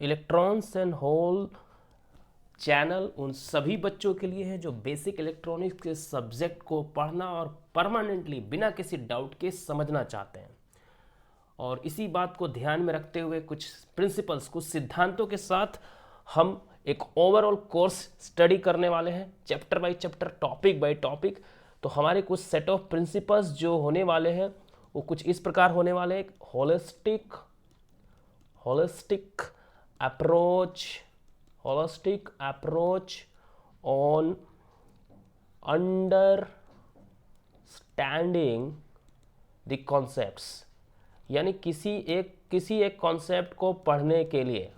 Electrons and whole channel उन सभी बच्चों के लिए है जो बेसिक इलेक्ट्रॉनिक्स के सब्जेक्ट को पढ़ना और परमानेंटली बिना किसी डाउट के समझना चाहते हैं। और इसी बात को ध्यान में रखते हुए कुछ प्रिंसिपल्स, कुछ सिद्धांतों के साथ हम एक ओवरऑल कोर्स स्टडी करने वाले हैं, chapter by chapter, topic by topic. तो हमारे कुछ सेट ऑफ प्रिंसिपल्स जो होने वाले हैं वो कुछ इस प्रकार होने वाले हैं। Holistic approach on understanding the concepts, यानी किसी एक कॉन्सेप्ट को पढ़ने के लिए,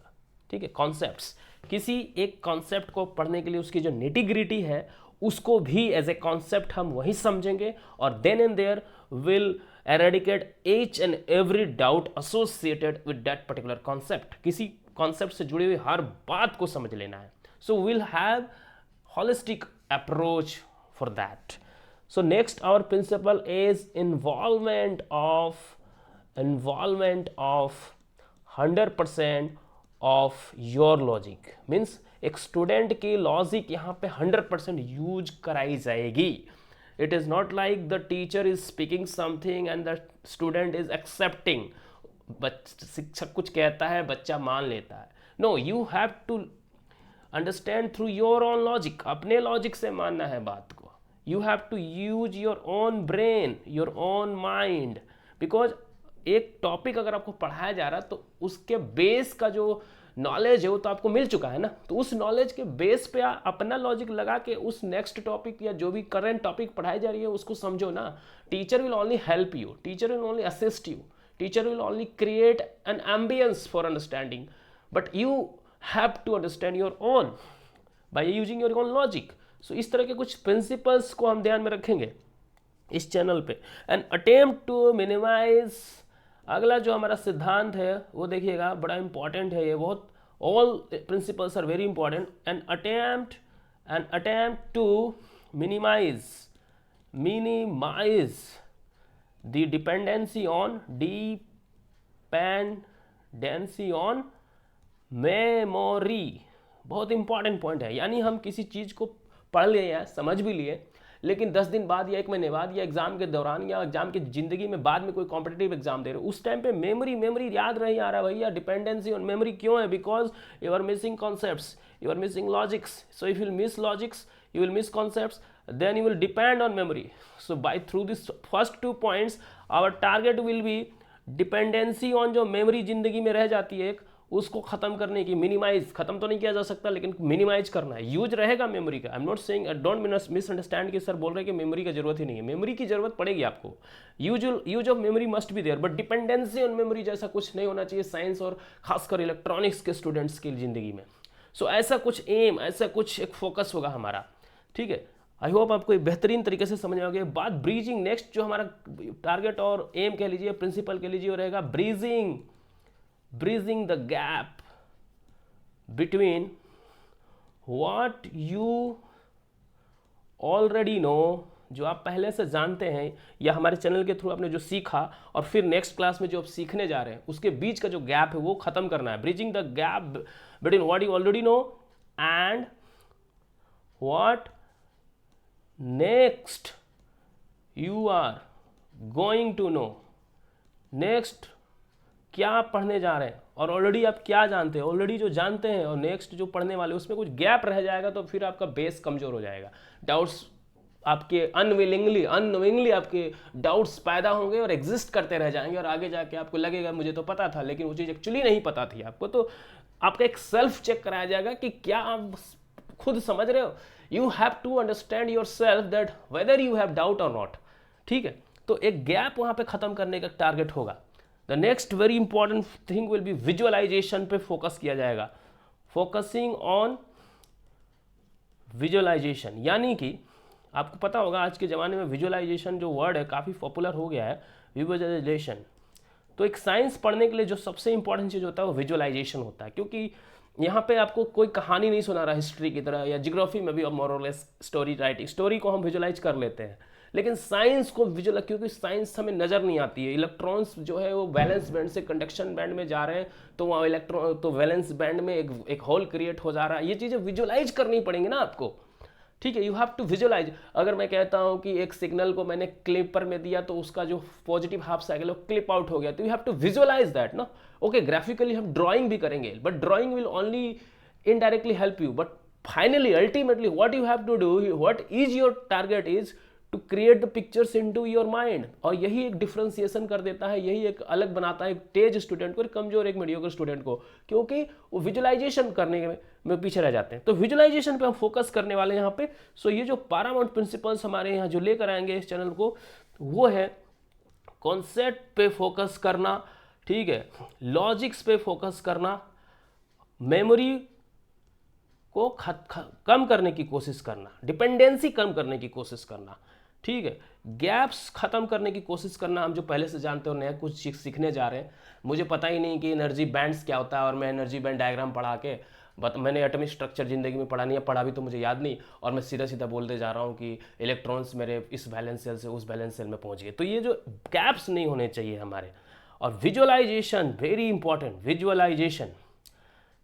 ठीक है, कॉन्सेप्ट्स, किसी एक कॉन्सेप्ट को पढ़ने के लिए उसकी जो निटिग्रिटी है उसको भी एज ए कॉन्सेप्ट हम वही समझेंगे और then and there will eradicate each and every doubt associated with that particular concept. किसी कॉन्सेप्ट से जुड़ी हुई हर बात को समझ लेना है। So will have holistic approach for that. So next our principle is involvement of 100% of your logic. Means एक स्टूडेंट की लॉजिक यहाँ पे 100% यूज कराई जाएगी। It is not like the teacher is speaking something and the student is accepting. शिक्षक कुछ कहता है, बच्चा मान लेता है। No, you have to understand through your own logic. अपने लॉजिक से मानना है बात को। You have to use your own brain, your own mind, because एक टॉपिक अगर आपको पढ़ाया जा रहा है तो उसके बेस का जो नॉलेज है वो तो आपको मिल चुका है ना। तो उस नॉलेज के बेस पे आप अपना लॉजिक लगा के उस नेक्स्ट टॉपिक या जो भी करंट टॉपिक पढ़ाई जा रही है उसको समझो ना। Teacher will only help you, teacher will only assist you, teacher will only create an ambience for understanding, but you have to understand your own by using your own logic. So इस तरह के कुछ principles को हम ध्यान में रखेंगे इस चैनल पे। एंड अटेम्प्ट टू मिनिमाइज, अगला जो हमारा सिद्धांत है वो देखिएगा, बड़ा इंपॉर्टेंट है ये, बहुत, all principles are very important. And attempt to minimise the dependency on memory. बहुत इंपॉर्टेंट पॉइंट है। यानी हम किसी चीज़ को पढ़ लिए या समझ भी लिए, लेकिन 10 दिन बाद या 1 महीने बाद या एग्जाम के दौरान या एग्जाम की जिंदगी में बाद में कोई कॉम्पिटिटिव एग्जाम दे रहे हो, उस टाइम पे मेमोरी याद नहीं आ रहा भैया। डिपेंडेंसी ऑन मेमोरी क्यों है? Because you are missing concepts, you are missing logics. So if you will miss logics, you will miss concepts, then you will depend on memory. So by through this first 2 points our target will be dependency on जो memory जिंदगी में रह जाती है उसको खत्म करने की, मिनिमाइज, खत्म तो नहीं किया जा सकता लेकिन मिनिमाइज करना है। यूज रहेगा मेमोरी का। I am not saying, don't misunderstand कि सर बोल रहे हैं कि मेमोरी की जरूरत ही नहीं है। मेमोरी की जरूरत पड़ेगी आपको। Use of memory must be there, but dependency on memory जैसा कुछ नहीं होना चाहिए साइंस और खासकर इलेक्ट्रॉनिक्स के स्टूडेंट्स की जिंदगी में। सो ऐसा कुछ एम, ऐसा कुछ एक फोकस होगा हमारा, ठीक है। आई होप आपको बेहतरीन तरीके से समझ में आ गया बात। ब्रीजिंग, नेक्स्ट जो हमारा टारगेट और एम कह लीजिए, प्रिंसिपल कह लीजिए, वो रहेगा bridging the gap between what you already know, जो आप पहले से जानते हैं या हमारे चैनल के थ्रू आपने जो सीखा, और फिर नेक्स्ट क्लास में जो आप सीखने जा रहे हैं, उसके बीच का जो गैप है वो खत्म करना है। Bridging the gap between what you already know and what next you are going to know। Next क्या आप पढ़ने जा रहे हैं और ऑलरेडी आप क्या जानते हैं, ऑलरेडी जो जानते हैं और नेक्स्ट जो पढ़ने वाले उसमें कुछ गैप रह जाएगा तो फिर आपका बेस कमजोर हो जाएगा। डाउट्स आपके अननोइंगली आपके डाउट्स पैदा होंगे और एग्जिस्ट करते रह जाएंगे और आगे जाके आपको लगेगा मुझे तो पता था, लेकिन वो चीज़ एक्चुअली नहीं पता थी आपको। तो आपका एक सेल्फ चेक कराया जाएगा कि क्या आप खुद समझ रहे हो। You have to understand yourself that whether you have doubt और नॉट, ठीक है। तो एक गैप वहां पे खत्म करने का टारगेट होगा। The next very important thing will be visualisation पे फोकस किया जाएगा। फोकसिंग ऑन विजुअलाइजेशन, यानी कि आपको पता होगा आज के ज़माने में विजुअलाइजेशन जो वर्ड है काफ़ी पॉपुलर हो गया है, विजुअलाइजेशन। तो एक साइंस पढ़ने के लिए जो सबसे इंपॉर्टेंट चीज़ होता है वो विजुअलाइजेशन होता है, क्योंकि यहाँ पे आपको कोई कहानी नहीं सुना रहा हिस्ट्री की तरह, या जियोग्राफी में भी मोर और लेस स्टोरी राइटिंग, स्टोरी को हम विजुअलाइज कर लेते हैं, लेकिन साइंस को विजुअल, क्योंकि साइंस हमें नज़र नहीं आती है, इलेक्ट्रॉन्स जो है वो वैलेंस बैंड से कंडक्शन बैंड में जा रहे हैं, तो वहाँ इलेक्ट्रॉन तो वैलेंस बैंड में एक होल क्रिएट हो जा रहा है। ये चीज़ें विजुअलाइज करनी पड़ेंगी ना आपको, ठीक है, यू हैव टू विजुअलाइज। अगर मैं कहता हूँ कि एक सिग्नल को मैंने क्लिपर में दिया तो उसका जो पॉजिटिव हाफ साइकिल वो क्लिप आउट हो गया, तो you have to visualise that ना। ओके, ग्राफिकली हम ड्राइंग भी करेंगे, but drawing will only indirectly help you, but finally ultimately what you have to do, what is your target is to create the pictures into your mind. और यही एक differentiation कर देता है, यही एक अलग बनाता है एक तेज स्टूडेंट को, एक कमजोर एक मीडियोकर स्टूडेंट को, क्योंकि वो विजुअलाइजेशन करने में पीछे रह जाते हैं। तो विजुअलाइजेशन पे हम फोकस करने वाले हैं यहाँ पे। सो ये जो पैरामाउंट प्रिंसिपल्स हमारे यहाँ जो लेकर आएंगे इस चैनल को, वो है कॉन्सेप्ट पे फोकस करना, ठीक है, लॉजिक्स पे फोकस करना, मेमोरी को कम करने की कोशिश करना, डिपेंडेंसी कम करने की कोशिश करना, ठीक है, गैप्स खत्म करने की कोशिश करना। हम जो पहले से जानते हो नया कुछ सीखने जा रहे हैं, मुझे पता ही नहीं कि एनर्जी बैंड्स क्या होता है, और मैं एनर्जी बैंड डायग्राम पढ़ा के मैंने एटॉमिक स्ट्रक्चर जिंदगी में पढ़ा नहीं है, पढ़ा भी तो मुझे याद नहीं, और मैं सीधा सीधा बोलते जा रहा हूँ कि इलेक्ट्रॉन्स मेरे इस वैलेंस सेल से उस वैलेंस सेल में पहुँच गए। तो ये जो गैप्स नहीं होने चाहिए हमारे। और विजुअलाइजेशन वेरी इंपॉर्टेंट, विजुअलाइजेशन,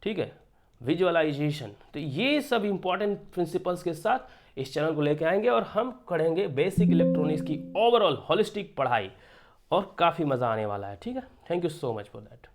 ठीक है, विजुअलाइजेशन। तो ये सब इंपॉर्टेंट प्रिंसिपल्स के साथ इस चैनल को लेके आएंगे, और हम करेंगे बेसिक इलेक्ट्रॉनिक्स की ओवरऑल होलिस्टिक पढ़ाई, और काफ़ी मज़ा आने वाला है, ठीक है। Thank you so much for that.